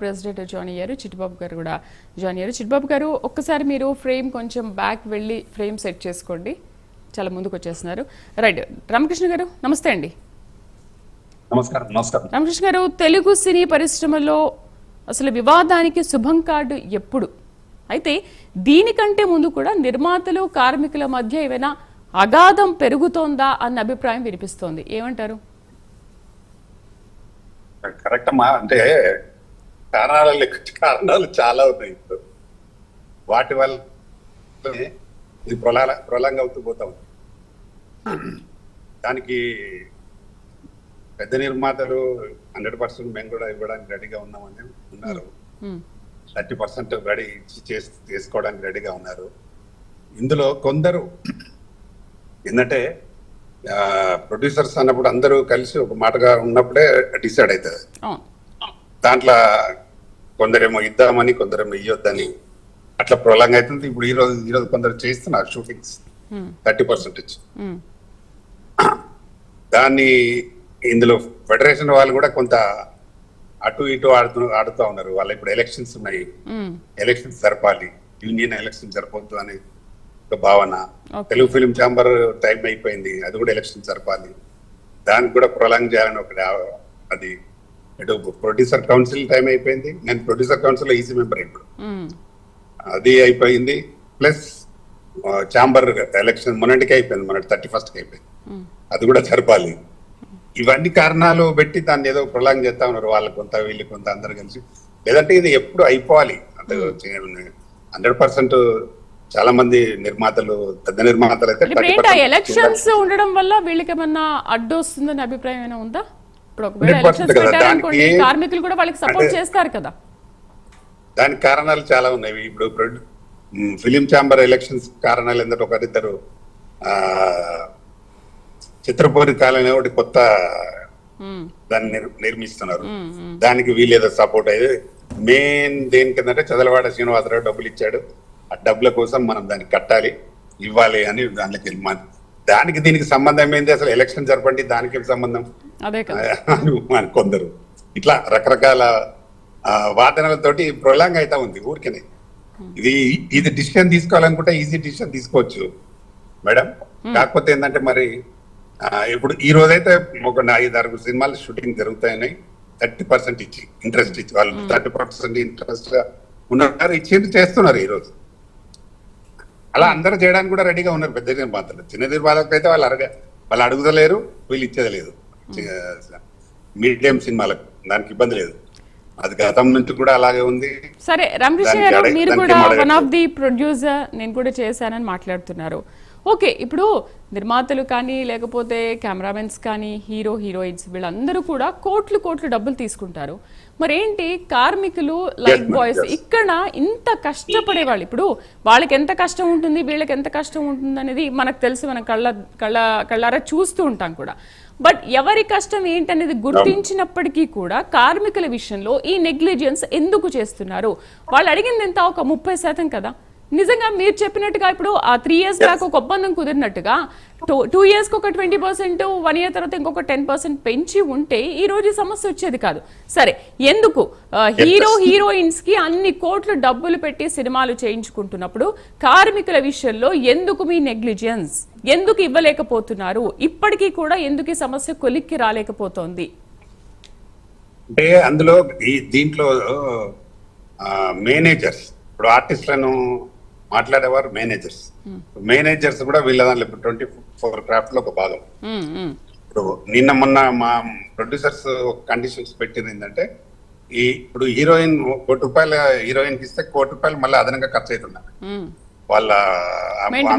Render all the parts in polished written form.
President join అయ్యారు, చిట్టిబాబు గారు కూడా జాయిన్ అయ్యారు. చిట్టిబాబు గారు ఒక్కసారి మీరు ఫ్రేమ్ కొంచెం బ్యాక్ వెళ్ళి ఫ్రేమ్ సెట్ చేసుకోండి, చాలా ముందుకు వచ్చేస్తున్నారు. రైట్, రామకృష్ణ గారు నమస్తే అండి. నమస్కారం. నమస్కారం రామకృష్ణ గారు, తెలుగు సినీ పరిశ్రమలో అసలు వివాదానికి శుభం కార్డు ఎప్పుడు? అయితే దీనికంటే ముందు కూడా నిర్మాతలు కార్మికుల మధ్య ఏమైనా అగాధం పెరుగుతోందా అన్న అభిప్రాయం వినిపిస్తోంది, ఏమంటారు? కరెక్ట్ అమ్మా. అంటే కారణాలు చాలా ఉన్నాయి. వాటి వల్ల ఇది ప్రొలాంగ్ అవుతూ పోతాం. దానికి పెద్ద నిర్మాతలు 100% మేము కూడా ఇవ్వడానికి రెడీగా ఉన్నామని ఉన్నారు. 30% రెడీ చేసుకోవడానికి రెడీగా ఉన్నారు. ఇందులో కొందరు ఏంటంటే ప్రొడ్యూసర్స్ అన్నప్పుడు అందరూ కలిసి ఒక మాటగా ఉన్నప్పుడే డిసైడ్ అవుతుంది. దాంట్లో కొందరేమో ఇద్దామని, కొందరేమో ఇయ్యొద్దని అట్లా ప్రొలాంగ్ అవుతుంది. ఇప్పుడు ఈరోజు కొందరు చేస్తున్నారు షూటింగ్స్ 30%. దాన్ని ఇందులో ఫెడరేషన్ వాళ్ళు కూడా కొంత అటు ఇటు ఆడుతూ ఉన్నారు. వాళ్ళు ఇప్పుడు ఎలక్షన్స్ ఉన్నాయి, ఎలక్షన్స్ జరపాలి, యూనియన్ ఎలక్షన్ జరపొద్దు అనే ఒక భావన. తెలుగు ఫిలిం ఛాంబర్ టైం అయిపోయింది, అది కూడా ఎలక్షన్ జరపాలి, దానికి కూడా ప్రొలాంగ్ చేయాలని ఒకటి. అది ఇటు ప్రొడ్యూసర్ కౌన్సిల్ టైం అయిపోయింది. నేను ప్రొడ్యూసర్ కౌన్సిల్ ఈసీ మెంబర్ ఇప్పుడు, అది అయిపోయింది. ప్లస్ ఛాంబర్ ఎలక్షన్ మొన్నటికి అయిపోయింది, మొన్నటి 31st అయిపోయింది, అది కూడా జరపాలి. ఇవన్నీ కారణాలు పెట్టి దాన్ని ఏదో ప్రొలాంగ్ చేస్తా ఉన్నారు. వాళ్ళకి కొంత, వీళ్ళు కొంత, అందరు కలిసి. లేదంటే ఇది ఎప్పుడు అయిపోవాలి అంటే 100% చాలా మంది నిర్మాతలు, పెద్ద నిర్మాతలు అయితే ఎలక్షన్స్ ఉండడం వల్ల వీళ్ళకి ఏమన్నా అడ్డు వస్తుందని అభిప్రాయం ఏమైనా ఉందా? ఇప్పుడు ఒకవేళ ఎలక్షన్స్ పెట్టారనుకోండి, కార్మికులు కూడా వాళ్ళకి సపోర్ట్ చేస్తారు కదా. దానికి కారణాలు చాలా ఉన్నాయి. ఇప్పుడు ఫిలిం ఛాంబర్ ఎలక్షన్స్ కారణాలు ఏంటంటే ఒకరిద్దరు చిత్రపూరి కాలనీ ఒకటి కొత్త దాన్ని నిర్మిస్తున్నారు. దానికి వీళ్ళేదో సపోర్ట్ అయ్యేది. మెయిన్ దేనికి ఏంటంటే చదలవాడ శ్రీనివాసరావు డబ్బులు ఇచ్చాడు, ఆ డబ్బుల కోసం మనం దాన్ని కట్టాలి, ఇవ్వాలి అని దానికి దానికి దీనికి సంబంధం ఏంది? అసలు ఎలక్షన్ జరపండి, దానికి సంబంధం అని కొందరు ఇట్లా రకరకాల వాదనలతోటి ప్రొలాంగ్ అవుతా ఉంది ఊరికనే. ఇది డిసిషన్ తీసుకోవాలనుకుంటే ఈజీ డిసిషన్ తీసుకోవచ్చు మేడం. కాకపోతే ఏంటంటే మరి ఇప్పుడు ఈ రోజైతే ఒక 5-6 సినిమాలు షూటింగ్ జరుగుతాయని 30% ఇచ్చి ఇంట్రెస్ట్ ఇచ్చి వాళ్ళు 30% ఇంట్రెస్ట్ గా ఉన్నారు, ఇచ్చి చేస్తున్నారు ఈ రోజు. అలా అందరూ చేయడానికి కూడా రెడీగా ఉన్నారు పెద్ద నిర్మాతలు. చిన్న నిర్మాతలకు అయితే వాళ్ళు అడుగుతలేరు, వీళ్ళు ఇచ్చేది లేదు. మీడియం సినిమాలకు దానికి ఇబ్బంది లేదు, అది గతం నుంచి కూడా అలాగే ఉంది. సరే రామకృష్ణ గారు, మీరు కూడా వన్ ఆఫ్ ది ప్రొడ్యూసర్, నేను కూడా చేశానని మాట్లాడుతున్నారు. ఓకే, ఇప్పుడు నిర్మాతలు కానీ లేకపోతే కెమెరామెన్స్ కానీ హీరో హీరోయిన్స్ వీళ్ళందరూ కూడా కోట్లు డబ్బులు తీసుకుంటారు. మరేంటి కార్మికులు లైఫ్ బాయ్స్ ఇక్కడ ఇంత కష్టపడే వాళ్ళు, ఇప్పుడు వాళ్ళకి ఎంత కష్టం ఉంటుంది, వీళ్ళకి ఎంత కష్టం ఉంటుంది అనేది మనకు తెలిసి మనం కళ్ళారా చూస్తూ ఉంటాం కూడా. బట్ ఎవరి కష్టం ఏంటనేది గుర్తించినప్పటికీ కూడా కార్మికుల విషయంలో ఈ నెగ్లిజెన్స్ ఎందుకు చేస్తున్నారు? వాళ్ళు అడిగింది ఎంత? ఒక 30% కదా. నిజంగా మీరు చెప్పినట్టుగా ఇప్పుడు ఆ 3 years బ్యాక్ ఒక ఒప్పందం కుదిరినట్టుగా 2 years ఒక 20%, 1 year తర్వాత ఇంకొక 10% పెంచి ఉంటే ఈ రోజు సమస్య వచ్చేది కాదు. సరే, ఎందుకు హీరోయిన్స్ కి అన్ని కోట్లు డబ్బులు పెట్టి సినిమాలు చేయించుకుంటున్నప్పుడు కార్మికుల విషయంలో ఎందుకు మీ నెగ్లిజెన్స్? ఎందుకు ఇవ్వలేకపోతున్నారు? ఇప్పటికీ కూడా ఎందుకు ఈ సమస్య కొలిక్కి రాలేకపోతోంది? అంటే అందులో దీంట్లో మేనేజర్స్, ఇప్పుడు ఆర్టిస్టులను మాట్లాడేవారు మేనేజర్స్ కూడా వీళ్ళ దాంట్లో 24 క్రాఫ్ట్ లో ఒక భాగం. ఇప్పుడు నిన్న మొన్న మా ప్రొడ్యూసర్స్ కండిషన్స్ పెట్టింది ఏంటంటే, ఇప్పుడు హీరోయిన్ ₹1 హీరోయిన్ కి ఇస్తే ₹1 మళ్ళీ అదనంగా ఖర్చు అవుతున్నారు. వాళ్ళ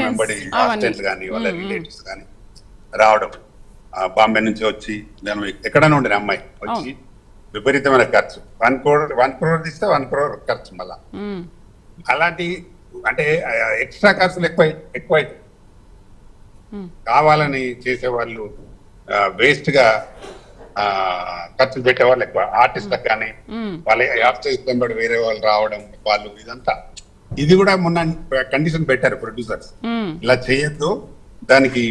వెంబడి అసిస్టెంట్స్ కానీ వాళ్ళ రిలేటివ్స్ కానీ రావడం, బాంబే నుంచి వచ్చి ఎక్కడైనా ఉండే అమ్మాయి వచ్చి విపరీతమైన ఖర్చు. 1 crore ఇస్తే 1 crore ఖర్చు మళ్ళా. అలాంటి అంటే ఎక్స్ట్రా ఖర్చులు ఎక్కువ కావాలని చేసేవాళ్ళు, వేస్ట్ గా ఖర్చులు పెట్టేవాళ్ళు ఎక్కువ. ఆర్టిస్ట్లకు కానీ వాళ్ళ ఆర్టిస్ట్ వెంబడి వేరే వాళ్ళు రావడం, వాళ్ళు ఇదంతా, ఇది కూడా మొన్న కండిషన్ పెట్టారు ప్రొడ్యూసర్స్, ఇలా చేయొద్దు, దానికి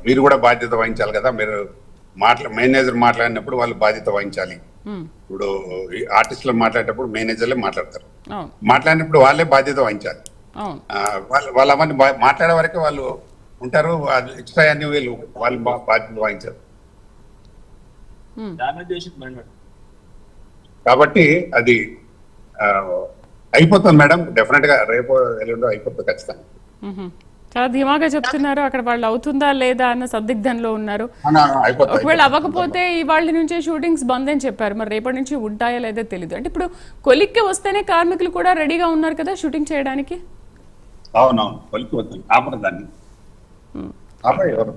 మీరు కూడా బాధ్యత వహించాలి కదా, మీరు మేనేజర్ మాట్లాడినప్పుడు వాళ్ళు బాధ్యత వహించాలి. ఉమ్, ఇప్పుడు ఆర్టిస్టులు మాట్లాడేటప్పుడు మేనేజర్లే మాట్లాడతారు, అవును మాట్లాడినప్పుడు వాళ్ళే బాధ్యత వహించాలి. అవును వాళ్ళ అవన్నీ మాట్లాడే వరకే వాళ్ళు ఉంటారు, ఎక్స్ట్రా అన్ని వీళ్ళు వాళ్ళు బాధ్యత వహించారు. కాబట్టి అది అయిపోతుంది మేడం, డెఫినెట్ గా రేపు ఎల్లుండో అయిపోతుంది ఖచ్చితంగా. మ్హూ. చాలా ధీమాగా చెప్తున్నారు. అక్కడ వాళ్ళు అవుతుందా లేదా అన్న సందిగ్ధంలో ఉన్నారు. ఒకవేళ అవ్వకపోతే ఇవాళ నుంచే షూటింగ్స్ బంద్ అని చెప్పారు. మరి రేపటి నుంచి ఉంటాయా లేదా తెలియదు. అంటే ఇప్పుడు కొలిక్కి వస్తేనే కార్మికులు కూడా రెడీగా ఉన్నారు కదా షూటింగ్ చేయడానికి. అవునవును, కొలిక్కి వస్తుంది ఆపరు దాన్ని. ఆపరు ఎవరు